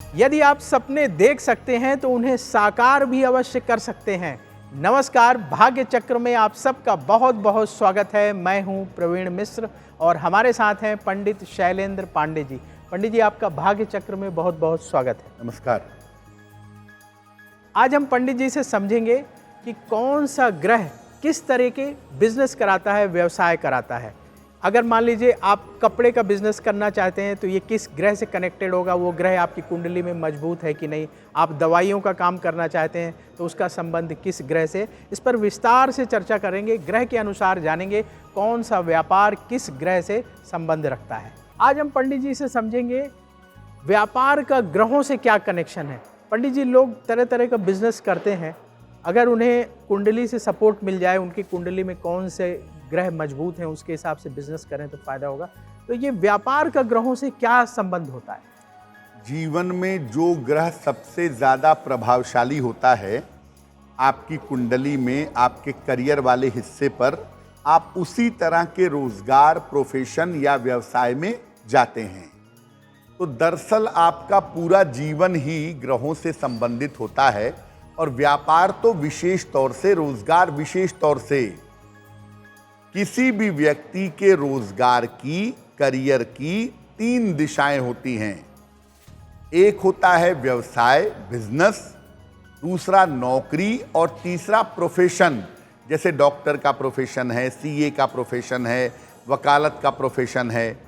यदि आप सपने देख सकते हैं तो उन्हें साकार भी अवश्य कर सकते हैं। नमस्कार, भाग्य चक्र में आप सबका बहुत बहुत स्वागत है। मैं हूं प्रवीण मिश्र और हमारे साथ हैं पंडित शैलेंद्र पांडे जी। पंडित जी, आपका भाग्य चक्र में बहुत बहुत स्वागत है। नमस्कार। आज हम पंडित जी से समझेंगे कि कौन सा ग्रह किस तरह के बिजनेस कराता है, व्यवसाय कराता है। अगर मान लीजिए आप कपड़े का बिजनेस करना चाहते हैं तो ये किस ग्रह से कनेक्टेड होगा, वो ग्रह आपकी कुंडली में मजबूत है कि नहीं। आप दवाइयों का काम करना चाहते हैं तो उसका संबंध किस ग्रह से, इस पर विस्तार से चर्चा करेंगे। ग्रह के अनुसार जानेंगे कौन सा व्यापार किस ग्रह से संबंध रखता है। आज हम पंडित जी से समझेंगे व्यापार का ग्रहों से क्या कनेक्शन है। पंडित जी, लोग तरह तरह का बिजनेस करते हैं, अगर उन्हें कुंडली से सपोर्ट मिल जाए, उनकी कुंडली में कौन से ग्रह मजबूत हैं, उसके हिसाब से बिजनेस करें तो फायदा होगा। तो ये व्यापार का ग्रहों से क्या संबंध होता है? जीवन में जो ग्रह सबसे ज़्यादा प्रभावशाली होता है आपकी कुंडली में, आपके करियर वाले हिस्से पर, आप उसी तरह के रोजगार, प्रोफेशन या व्यवसाय में जाते हैं। तो दरअसल आपका पूरा जीवन ही ग्रहों से संबंधित होता है और व्यापार तो विशेष तौर से, रोजगार विशेष तौर से। किसी भी व्यक्ति के रोजगार की, करियर की 3 दिशाएं होती हैं। एक होता है व्यवसाय, बिजनेस, दूसरा नौकरी और तीसरा प्रोफेशन। जैसे डॉक्टर का प्रोफेशन है, सीए का प्रोफेशन है, वकालत का प्रोफेशन है।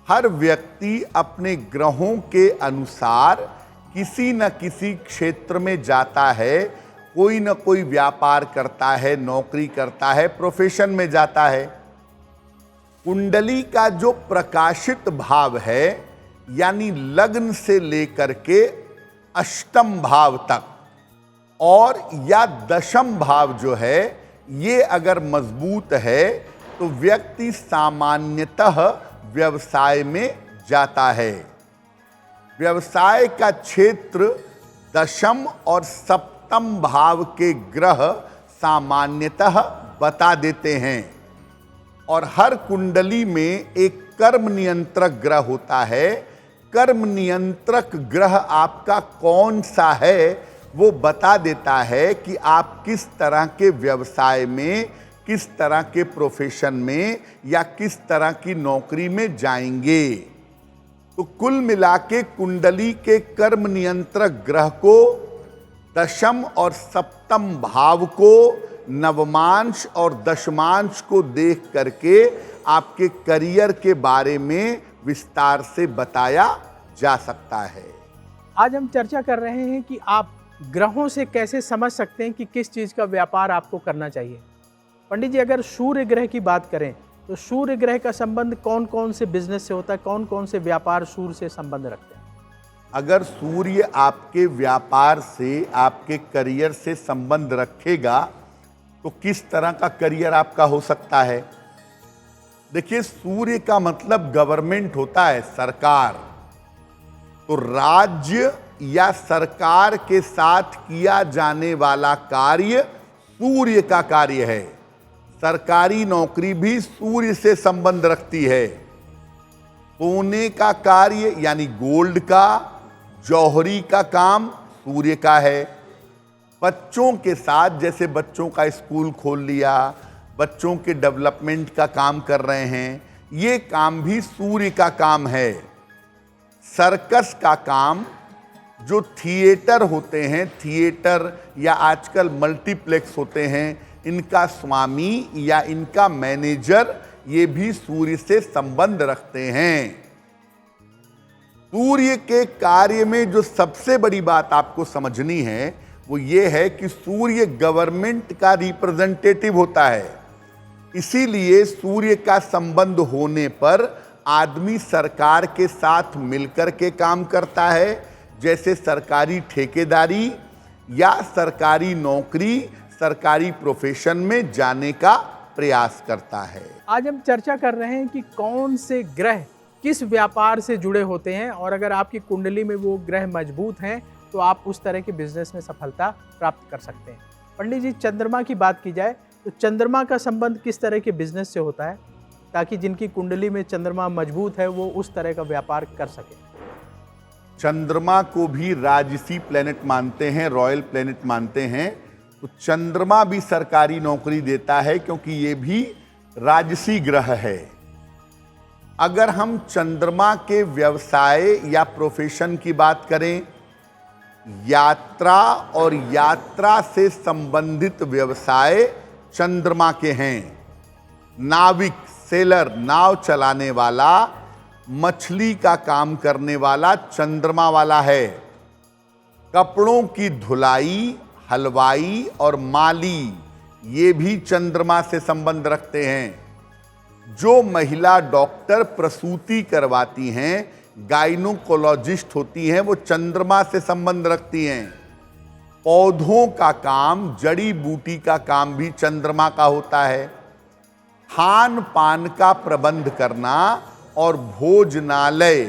हर व्यक्ति अपने ग्रहों के अनुसार किसी न किसी क्षेत्र में जाता है, कोई न कोई व्यापार करता है, नौकरी करता है, प्रोफेशन में जाता है। कुंडली का जो प्रकाशित भाव है, यानी लग्न से लेकर के अष्टम भाव तक और या दशम भाव जो है, ये अगर मजबूत है तो व्यक्ति सामान्यतः व्यवसाय में जाता है। व्यवसाय का क्षेत्र दशम और सप्तम भाव के ग्रह सामान्यतः बता देते हैं। और हर कुंडली में एक कर्म नियंत्रक ग्रह होता है। कर्म नियंत्रक ग्रह आपका कौन सा है, वो बता देता है कि आप किस तरह के व्यवसाय में, किस तरह के प्रोफेशन में या किस तरह की नौकरी में जाएंगे। तो कुल मिला के कुंडली के कर्म नियंत्रक ग्रह को, दशम और सप्तम भाव को, नवमांश और दशमांश को देख करके आपके करियर के बारे में विस्तार से बताया जा सकता है। आज हम चर्चा कर रहे हैं कि आप ग्रहों से कैसे समझ सकते हैं कि किस चीज़ का व्यापार आपको करना चाहिए। पंडित जी, अगर सूर्य ग्रह की बात करें तो सूर्य ग्रह का संबंध कौन कौन से बिजनेस से होता है, कौन कौन से व्यापार सूर्य से संबंध रखते हैं? अगर सूर्य आपके व्यापार से, आपके करियर से संबंध रखेगा तो किस तरह का करियर आपका हो सकता है। देखिए, सूर्य का मतलब गवर्नमेंट होता है, सरकार। तो राज्य या सरकार के साथ किया जाने वाला कार्य सूर्य का कार्य है। सरकारी नौकरी भी सूर्य से संबंध रखती है। सोने का कार्य यानी गोल्ड का, जौहरी का काम सूर्य का है। बच्चों के साथ, जैसे बच्चों का स्कूल खोल लिया, बच्चों के डेवलपमेंट का काम कर रहे हैं, ये काम भी सूर्य का काम है। सर्कस का काम, जो थिएटर होते हैं, थिएटर या आजकल मल्टीप्लेक्स होते हैं, इनका स्वामी या इनका मैनेजर, ये भी सूर्य से संबंध रखते हैं। सूर्य के कार्य में जो सबसे बड़ी बात आपको समझनी है वो ये है कि सूर्य गवर्नमेंट का रिप्रेजेंटेटिव होता है। इसीलिए सूर्य का संबंध होने पर आदमी सरकार के साथ मिलकर के काम करता है। जैसे सरकारी ठेकेदारी या सरकारी नौकरी, सरकारी प्रोफेशन में जाने का प्रयास करता है। आज हम चर्चा कर रहे हैं कि कौन से ग्रह किस व्यापार से जुड़े होते हैं और अगर आपकी कुंडली में वो ग्रह मजबूत हैं तो आप उस तरह के बिजनेस में सफलता प्राप्त कर सकते हैं। पंडित जी, चंद्रमा की बात की जाए तो चंद्रमा का संबंध किस तरह के बिजनेस से होता है, ताकि जिनकी कुंडली में चंद्रमा मजबूत है वो उस तरह का व्यापार कर सके? चंद्रमा को भी राजसी प्लेनेट मानते हैं, रॉयल प्लेनेट मानते हैं। तो चंद्रमा भी सरकारी नौकरी देता है क्योंकि ये भी राजसी ग्रह है। अगर हम चंद्रमा के व्यवसाय या प्रोफेशन की बात करें, यात्रा और यात्रा से संबंधित व्यवसाय चंद्रमा के हैं। नाविक, सेलर, नाव चलाने वाला, मछली का काम करने वाला चंद्रमा वाला है। कपड़ों की धुलाई, हलवाई और माली ये भी चंद्रमा से संबंध रखते हैं। जो महिला डॉक्टर प्रसूति करवाती हैं, गाइनोकोलॉजिस्ट होती हैं, वो चंद्रमा से संबंध रखती हैं। पौधों का काम, जड़ी बूटी का काम भी चंद्रमा का होता है। खान पान का प्रबंध करना और भोजनालय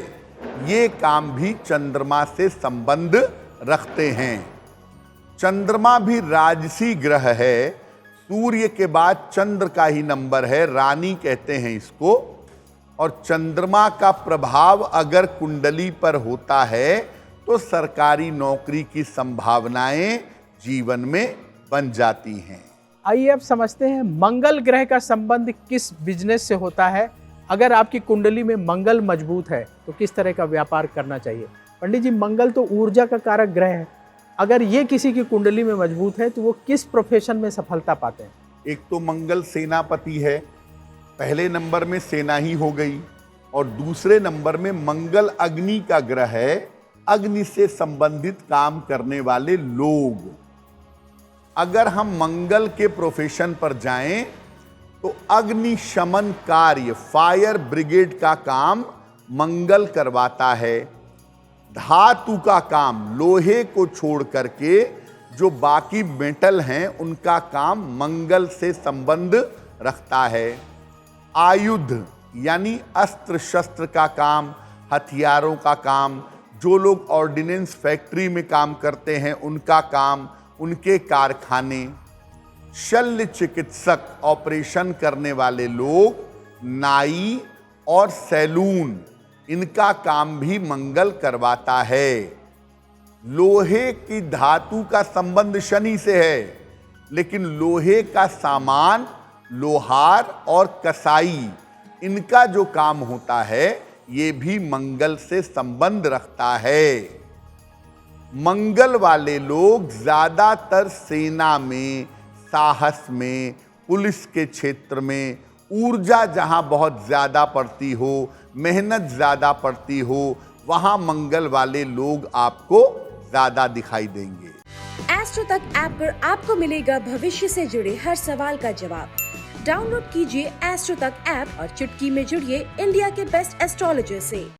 ये काम भी चंद्रमा से संबंध रखते हैं। चंद्रमा भी राजसी ग्रह है। सूर्य के बाद चंद्र का ही नंबर है, रानी कहते हैं इसको। और चंद्रमा का प्रभाव अगर कुंडली पर होता है तो सरकारी नौकरी की संभावनाएं जीवन में बन जाती हैं। आइए अब समझते हैं मंगल ग्रह का संबंध किस बिजनेस से होता है। अगर आपकी कुंडली में मंगल मजबूत है तो किस तरह का व्यापार करना चाहिए। पंडित जी, मंगल तो ऊर्जा का कारक ग्रह है। अगर ये किसी की कुंडली में मजबूत है तो वो किस प्रोफेशन में सफलता पाते हैं। एक तो मंगल सेनापति है, पहले नंबर में सेना ही हो गई। और दूसरे नंबर में मंगल अग्नि का ग्रह है, अग्नि से संबंधित काम करने वाले लोग। अगर हम मंगल के प्रोफेशन पर जाएं तो अग्निशमन कार्य, फायर ब्रिगेड का काम मंगल करवाता है। धातु का काम, लोहे को छोड़ करके जो बाकी मेटल हैं उनका काम मंगल से संबंध रखता है। आयुध यानी अस्त्र शस्त्र का काम, हथियारों का काम, जो लोग ऑर्डिनेंस फैक्ट्री में काम करते हैं उनका काम, उनके कारखाने। शल्य चिकित्सक, ऑपरेशन करने वाले लोग, नाई और सैलून, इनका काम भी मंगल करवाता है। लोहे की धातु का संबंध शनि से है, लेकिन लोहे का सामान, लोहार और कसाई, इनका जो काम होता है ये भी मंगल से संबंध रखता है। मंगल वाले लोग ज्यादातर सेना में, साहस में, पुलिस के क्षेत्र में, ऊर्जा जहां बहुत ज्यादा पड़ती हो, मेहनत ज्यादा पड़ती हो, वहां मंगल वाले लोग आपको ज्यादा दिखाई देंगे। एस्ट्रो तक ऐप पर आपको मिलेगा भविष्य से जुड़े हर सवाल का जवाब। डाउनलोड कीजिए एस्ट्रो तक ऐप और चुटकी में जुड़िए इंडिया के बेस्ट एस्ट्रोलॉजर से।